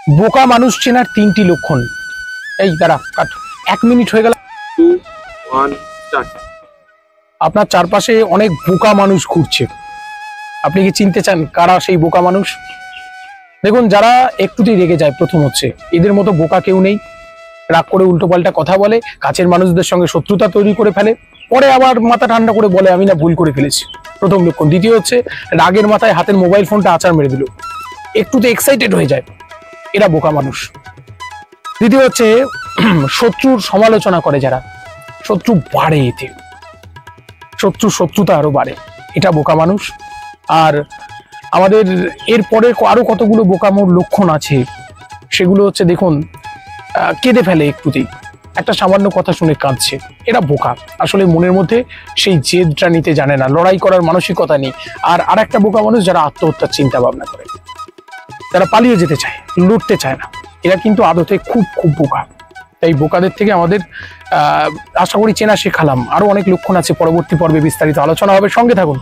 বোকা মানুষ চেনার 3টি লক্ষণ। এই দাঁড়া কাট, 1 মিনিট হয়ে গেল। 2, 1, start. আপনার চারপাশে অনেক বোকা মানুষ ঘুরছে, আপনি কি চিনতে চান কারা সেই বোকা মানুষ? দেখুন, যারা একটুতেই রেগে যায়, প্রথম হচ্ছে এদের মতো বোকা কেউ নেই। রাগ করে উল্টোপাল্টা কথা বলে, কাছের মানুষদের সঙ্গে শত্রুতা তৈরি করে ফেলে, পরে আবার মাথা ঠান্ডা করে বলে আমি না ভুল করে ফেলেছি। প্রথম লক্ষণ। দ্বিতীয় হচ্ছে রাগের মাথায় হাতের মোবাইল ফোনটা আছাড় মেরে দিল, একটুতে এক্সাইটেড হয়ে যায়, এরা বোকা মানুষ। দ্বিতীয় হচ্ছে শত্রুর সমালোচনা করে, যারা শত্রু বাড়ে, এতে শত্রুতা আরো বাড়ে, এটা বোকা মানুষ। আর আমাদের এরপরে আরো কতগুলো বোকামোর লক্ষণ আছে, সেগুলো হচ্ছে দেখুন, কেঁদে ফেলে একটুতেই, একটা সামান্য কথা শুনে কাঁদছে, এরা বোকা। আসলে মনের মধ্যে সেই জেদটা নিতে জানে না, লড়াই করার মানসিকতা নেই। আর একটা বোকা মানুষ যারা আত্মহত্যার চিন্তা ভাবনা করে, যারা পালিয়ে যেতে চায়, লড়তে চায় না, এরা কিন্তু আদতে খুব খুব বোকা। তাই বোকাদের থেকে আমাদের আশা করি চেনা শেখালাম। আরো অনেক লক্ষণ আছে, পরবর্তী পর্বে বিস্তারিত আলোচনা হবে, সঙ্গে থাকুন।